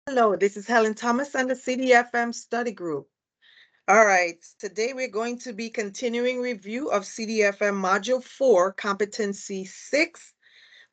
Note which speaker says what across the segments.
Speaker 1: Hello, this is Helen Thomas and the CDFM study group. All right, today we're going to be continuing review of CDFM Module 4, Competency 6,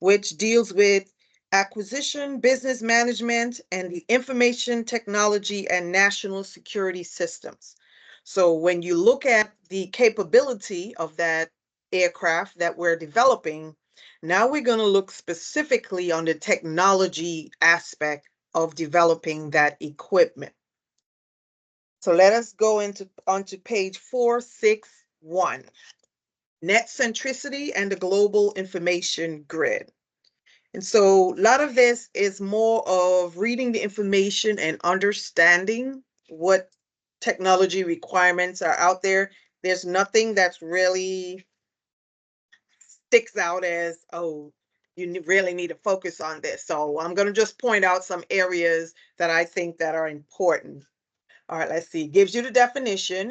Speaker 1: which deals with acquisition, business management, and the information technology and national security systems. So when you look at the capability of that aircraft that we're developing, now we're going to look specifically on the technology aspect of developing that equipment. So let us go onto page 461, net centricity and the global information grid. And so a lot of this is more of reading the information and understanding what technology requirements are out there. There's nothing that's really sticks out as, oh, you really need to focus on this. So I'm going to just point out some areas that I think that are important. All right, let's see. Gives you the definition.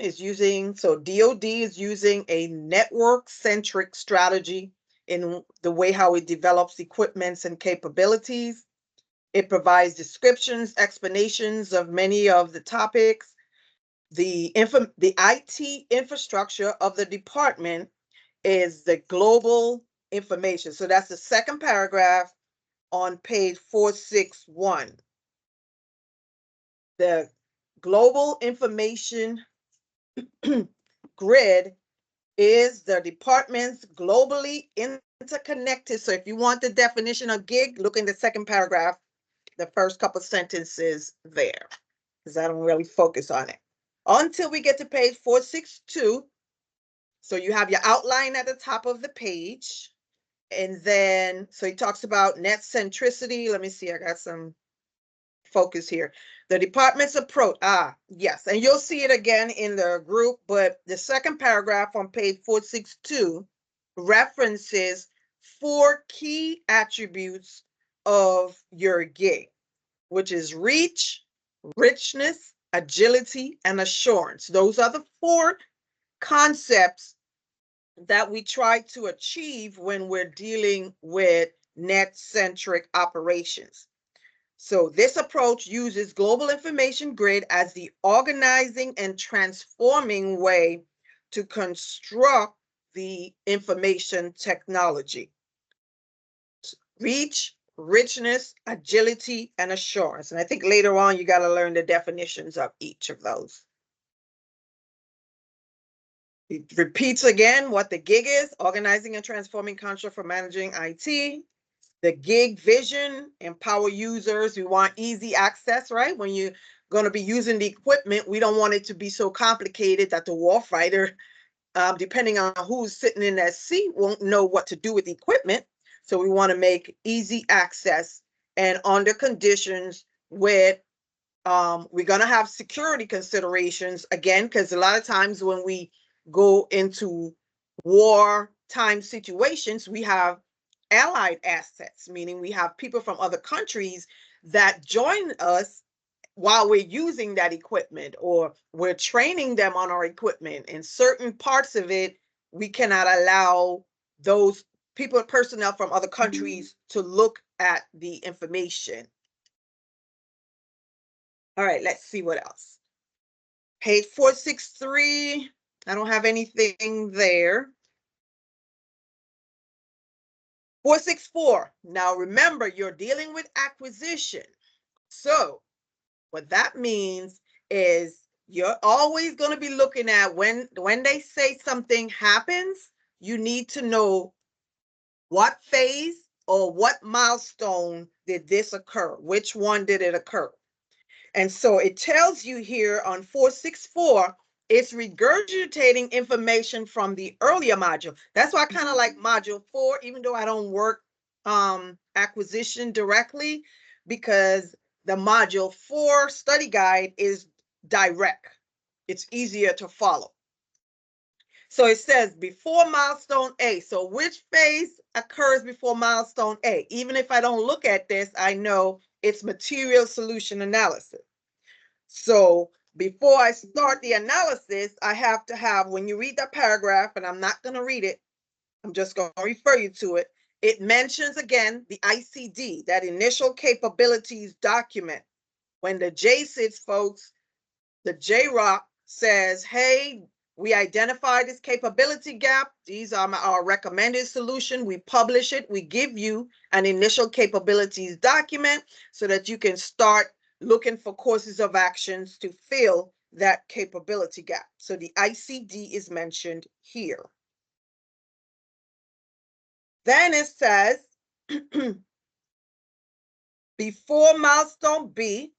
Speaker 1: So DoD is using a network-centric strategy in the way how it develops equipments and capabilities. It provides descriptions, explanations of many of the topics. The IT infrastructure of the department is the global information. So that's the second paragraph on page 461. The global information grid is the departments globally interconnected. So if you want the definition of GIG, look in the second paragraph, the first couple sentences there, because I don't really focus on it. Until we get to page 462. So you have your outline at the top of the page. And then, so he talks about net centricity. Let me see, I got some focus here. The department's approach. Yes. And you'll see it again in the group, but the second paragraph on page 462 references 4 key attributes of your gig, which is reach, richness, agility, and assurance. Those are the 4 concepts that we try to achieve when we're dealing with net-centric operations. So this approach uses global information grid as the organizing and transforming way to construct the information technology. Reach, richness, agility, and assurance. And I think later on, you got to learn the definitions of each of those. It repeats again what the gig is: organizing and transforming construct for managing IT. The gig vision: empower users. We want easy access, right? When you're going to be using the equipment, we don't want it to be so complicated that the warfighter, depending on who's sitting in that seat, won't know what to do with the equipment. So we want to make easy access and under conditions with, we're going to have security considerations again, because a lot of times when we go into wartime situations, we have allied assets, meaning we have people from other countries that join us while we're using that equipment, or we're training them on our equipment. And certain parts of it, we cannot allow those personnel from other countries to look at the information. All right, let's see what else. Page 463, I don't have anything there. 464, now remember, you're dealing with acquisition. So what that means is you're always going to be looking at when they say something happens, you need to know what phase or what milestone did this occur, which one did it occur. And so it tells you here on 464, it's regurgitating information from the earlier module. That's why I kind of like module 4, even though I don't work acquisition directly, because the module 4 study guide is direct. It's easier to follow. So it says before milestone A. So which phase occurs before milestone A? Even if I don't look at this, I know it's material solution analysis. So before I start the analysis, I have to have, when you read that paragraph, and I'm not going to read it, I'm just going to refer you to it. It mentions again the ICD, that initial capabilities document. When the J sits, folks, the JROC says, hey, we identified this capability gap. These are our recommended solution. We publish it. We give you an initial capabilities document so that you can start looking for courses of actions to fill that capability gap. So the ICD is mentioned here. Then it says, before milestone B,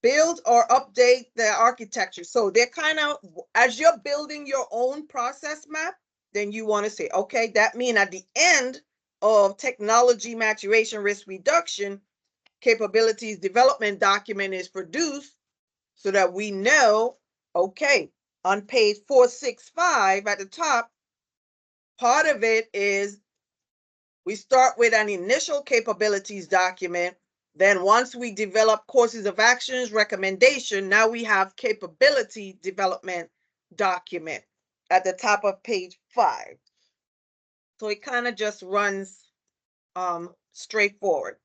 Speaker 1: build or update the architecture. So they're kind of, as you're building your own process map, then you want to say, okay, that means at the end of technology maturation risk reduction, capabilities development document is produced so that we know, okay, on page 465 at the top, part of it is we start with an initial capabilities document. Then once we develop courses of actions, recommendation, now we have capability development document at the top of page 5. So it kind of just runs straightforward.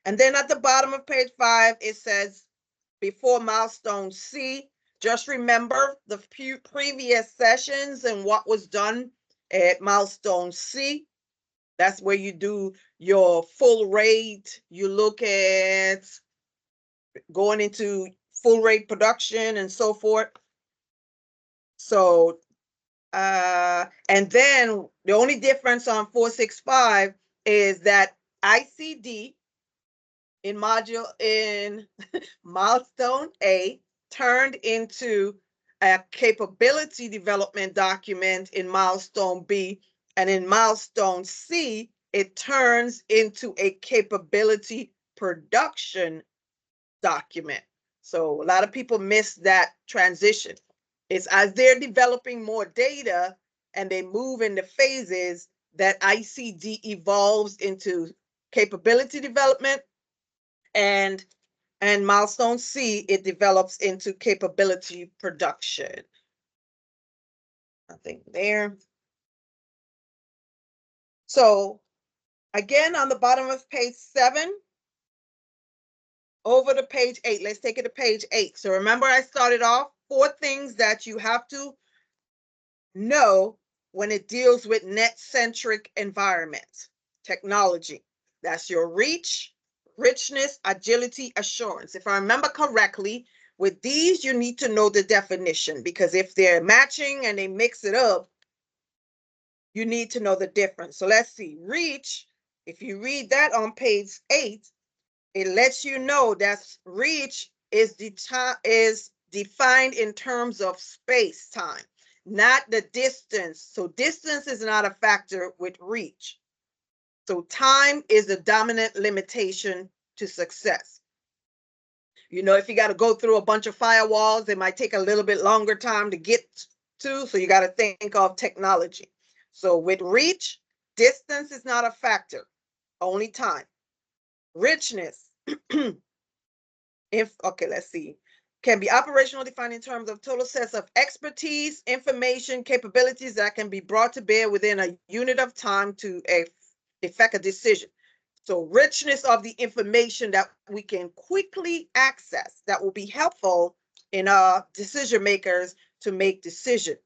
Speaker 1: And then at the bottom of page 5, it says, before milestone C, just remember the previous sessions and what was done at milestone C. That's where you do your full rate. You look at going into full rate production and so forth. So, and then the only difference on 465 is that ICD in milestone A turned into a capability development document in milestone B, and in milestone C, it turns into a capability production document. So a lot of people miss that transition. It's as they're developing more data and they move into phases that ICD evolves into capability development, and milestone C, it develops into capability production. Nothing there. So again, on the bottom of page 7, over to page 8. Let's take it to page 8. So remember, I started off 4 things that you have to know when it deals with net-centric environments, technology. That's your reach, richness, agility, assurance. If I remember correctly, with these, you need to know the definition, because if they're matching and they mix it up, you need to know the difference. So let's see. Reach, if you read that on page 8, it lets you know that reach is defined in terms of space time, not the distance. So distance is not a factor with reach. So time is the dominant limitation to success. You know, if you got to go through a bunch of firewalls, it might take a little bit longer time to get to. So you got to think of technology. So with reach, distance is not a factor, only time. Richness, okay, let's see, can be operational defined in terms of total sets of expertise, information, capabilities that can be brought to bear within a unit of time to effect a decision. So richness of the information that we can quickly access that will be helpful in our decision makers to make decision.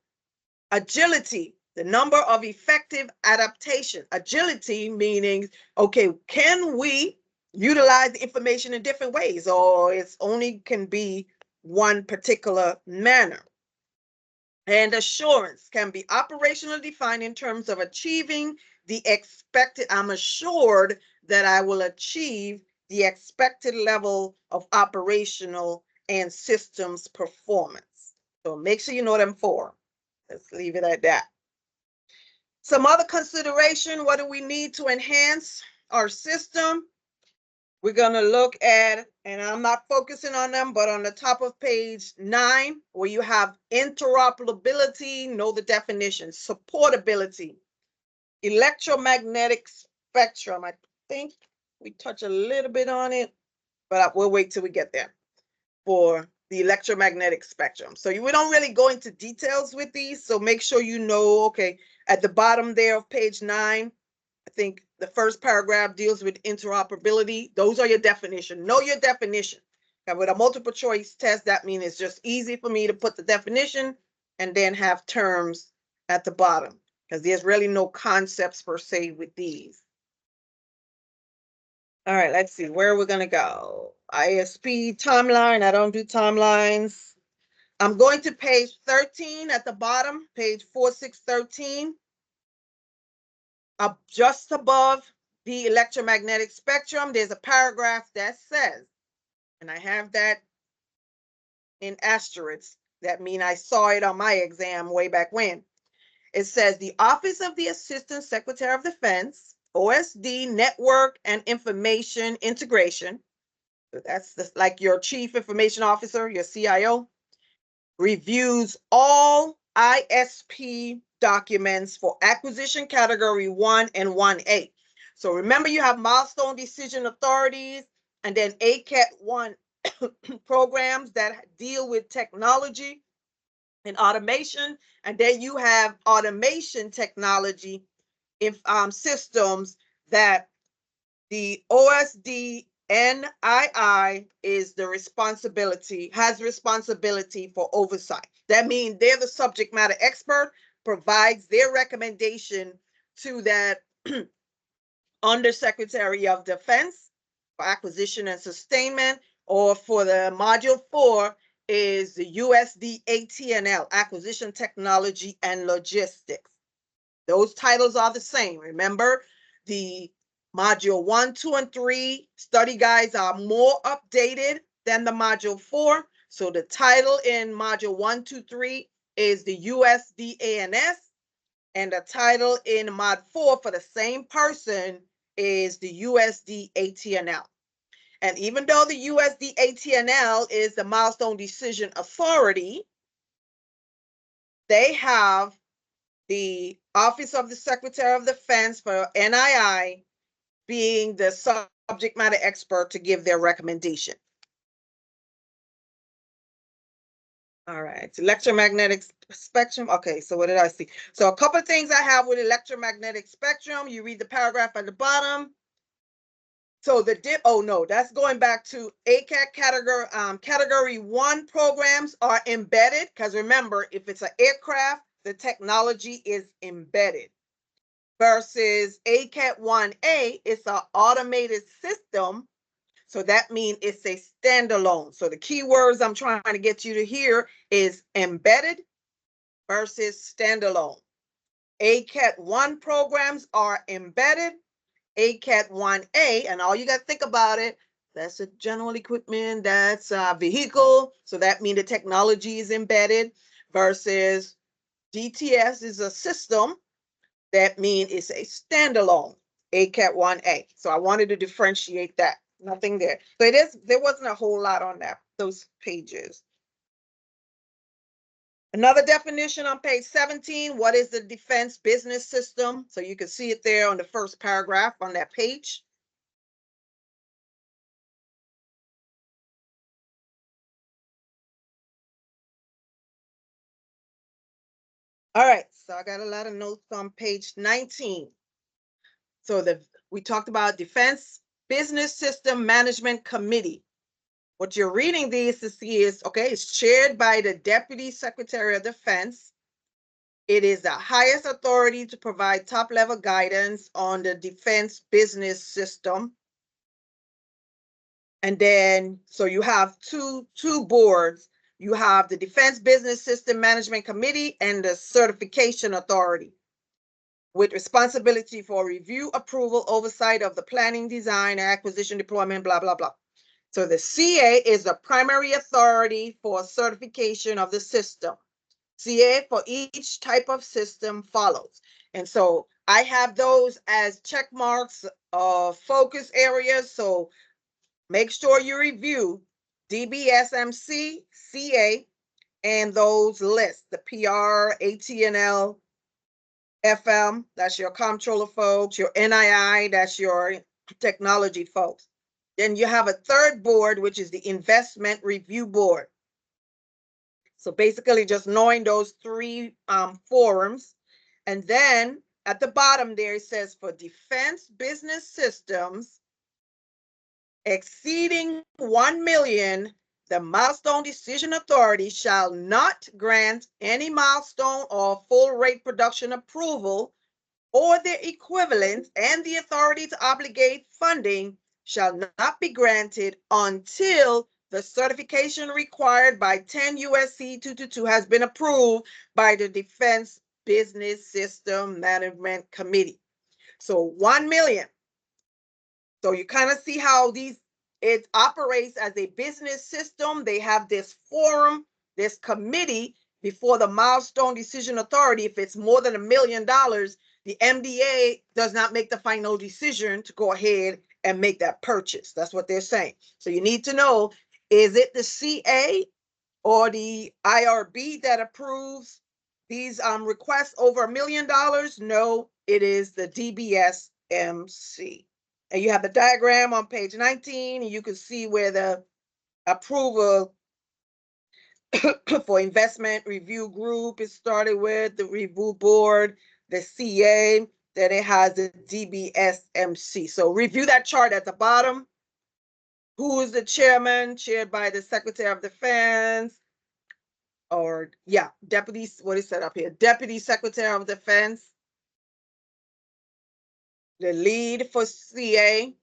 Speaker 1: Agility, the number of effective adaptation. Agility meaning, okay, can we utilize the information in different ways, or it's only can be one particular manner. And assurance can be operationally defined in terms of achieving the expected, I'm assured that I will achieve the expected level of operational and systems performance. So make sure you know them 4. Let's leave it at that. Some other consideration, what do we need to enhance our system? We're going to look at, and I'm not focusing on them, but on the top of page 9, where you have interoperability, know the definition, supportability, electromagnetic spectrum. I think we touch a little bit on it, but we'll wait till we get there for the electromagnetic spectrum. So we don't really go into details with these, so make sure you know, okay, at the bottom there of page 9, I think the first paragraph deals with interoperability. Those are your definition. Know your definition. And with a multiple choice test, that means it's just easy for me to put the definition and then have terms at the bottom, because there's really no concepts per se with these. All right, let's see where we're going to go. ISP timeline. I don't do timelines. I'm going to page 13 at the bottom, page 4613. Just above the electromagnetic spectrum, there's a paragraph that says, and I have that in asterisks. That means I saw it on my exam way back when. It says the Office of the Assistant Secretary of Defense, OSD, Network and Information Integration. So that's like your Chief Information Officer, your CIO, reviews all ISP documents for acquisition category 1 and 1A. So remember, you have milestone decision authorities and then ACAT 1 programs that deal with technology and automation, and then you have automation technology if systems that the OSD NII is the responsibility, has responsibility for oversight. That means they're the subject matter expert, provides their recommendation to that Undersecretary of Defense for acquisition and sustainment, or for the module 4 is the USD ATNL, acquisition technology and logistics. Those titles are the same. Remember, the module 1, 2, and 3 study guides are more updated than the module 4. So the title in module 1, 2, 3 is the USD ANS, and the title in mod 4 for the same person is the USD ATNL. And even though the USD ATNL is the milestone decision authority, they have the Office of the Secretary of Defense for NII being the subject matter expert to give their recommendation. All right, electromagnetic spectrum. Okay, so what did I see? So a couple of things I have with electromagnetic spectrum. You read the paragraph at the bottom. So oh no, that's going back to ACAT category. Category 1 programs are embedded, because remember, if it's an aircraft, the technology is embedded. Versus ACAT 1A, it's an automated system. So that means it's a standalone. So the keywords I'm trying to get you to hear is embedded versus standalone. ACAT 1 programs are embedded. ACAT 1A, and all you got to think about it, that's a general equipment, that's a vehicle. So that means the technology is embedded, versus DTS is a system. That means it's a standalone ACAT 1A. So I wanted to differentiate that. Nothing there. So there wasn't a whole lot on those pages. Another definition on page 17, what is the defense business system? So you can see it there on the first paragraph on that page. All right, so I got a lot of notes on page 19. So we talked about Defense Business System Management Committee. What you're reading these to see is, okay, it's chaired by the Deputy Secretary of Defense. It is the highest authority to provide top-level guidance on the defense business system. And then, so you have two boards. You have the Defense Business System Management Committee and the Certification Authority, with responsibility for review, approval, oversight of the planning, design, acquisition, deployment, blah, blah, blah. So the CA is the primary authority for certification of the system. CA for each type of system follows. And so I have those as check marks of focus areas. So make sure you review DBSMC, CA, and those lists, the PR, ATNL, FM, that's your comptroller folks, your NII, that's your technology folks. Then you have a third board, which is the Investment Review Board. So basically just knowing those three forums. And then at the bottom there, it says for defense business systems, exceeding 1 million, the Milestone Decision Authority shall not grant any milestone or full rate production approval or their equivalent, and the authority to obligate funding shall not be granted until the certification required by 10 U.S.C. 222 has been approved by the Defense Business System Management Committee. So 1 million. So you kind of see how it operates as a business system. They have this forum, this committee before the Milestone Decision Authority. If it's more than $1 million, the MDA does not make the final decision to go ahead and make that purchase. That's what they're saying. So you need to know, is it the CA or the IRB that approves these requests over $1 million? No, it is the DBSMC. And you have the diagram on page 19, and you can see where the approval for investment review group is started with, the review board, the CA, then it has the DBSMC. So review that chart at the bottom. Who is the chairman? Chaired by the Secretary of Defense, or Deputy, what is that up here? Deputy Secretary of Defense. The lead for CA,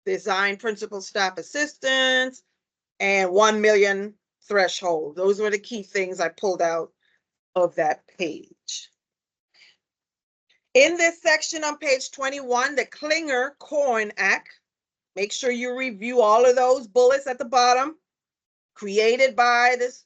Speaker 1: design principal staff assistants, and 1 million threshold. Those were the key things I pulled out of that page. In this section on page 21, the Klinger-Cohen Act, make sure you review all of those bullets at the bottom, created by this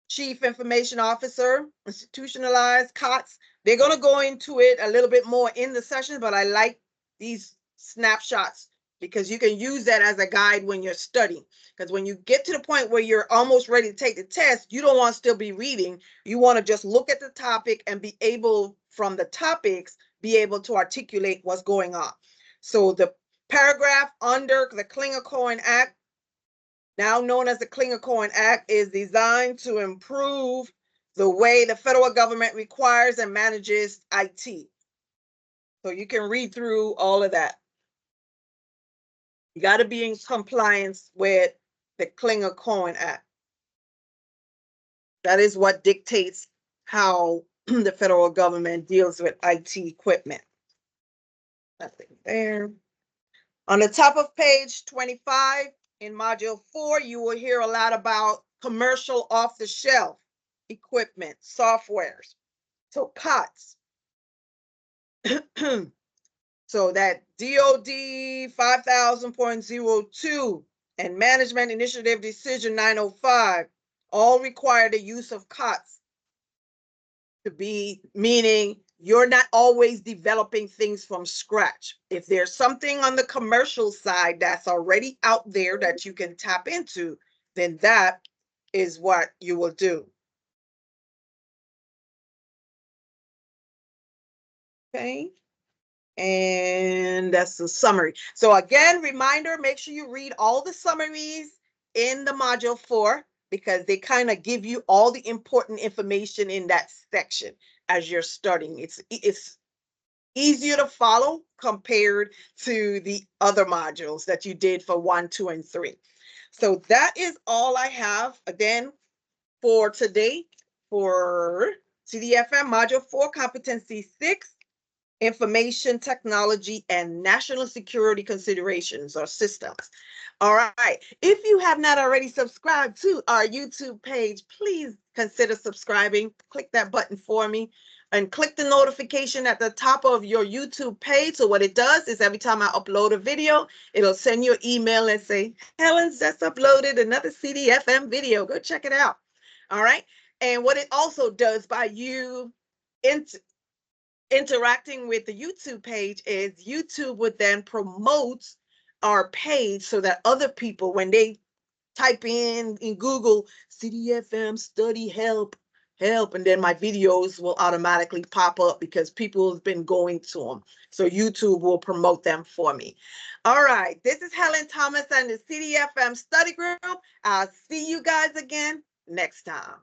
Speaker 1: Chief Information Officer, institutionalized COTS. They're going to go into it a little bit more in the session, but I like these snapshots because you can use that as a guide when you're studying. Because when you get to the point where you're almost ready to take the test, you don't want to still be reading. You want to just look at the topic and be able, from the topics, be able to articulate what's going on. So the paragraph under the Klinger-Cohen Act, now known as the Klinger-Cohen Act, is designed to improve the way the federal government requires and manages IT. So you can read through all of that. You got to be in compliance with the Klinger-Cohen Act. That is what dictates how the federal government deals with IT equipment. Nothing there. On the top of page 25, in Module 4, you will hear a lot about commercial off-the-shelf equipment, softwares. So COTS. So that DOD 5000.02 and Management Initiative Decision 905 all require the use of COTS to be, meaning you're not always developing things from scratch. If there's something on the commercial side that's already out there that you can tap into, then that is what you will do. Okay. And that's the summary. So again, reminder, make sure you read all the summaries in the Module 4 because they kind of give you all the important information in that section as you're studying. It's easier to follow compared to the other modules that you did for 1, 2, and 3. So that is all I have, again, for today for CDFM Module 4, Competency 6, Information Technology and National Security Considerations or Systems. All right. If you have not already subscribed to our YouTube page, please consider subscribing. Click that button for me and click the notification at the top of your YouTube page. So what it does is every time I upload a video, it'll send you an email and say, Helen's just uploaded another CDFM video. Go check it out. All right. And what it also does by you interacting with the YouTube page is YouTube would then promote our page so that other people, when they type in Google CDFM study help, and then my videos will automatically pop up because people have been going to them. So YouTube will promote them for me. All right, this is Helen Thomas and the CDFM study group. I'll see you guys again next time.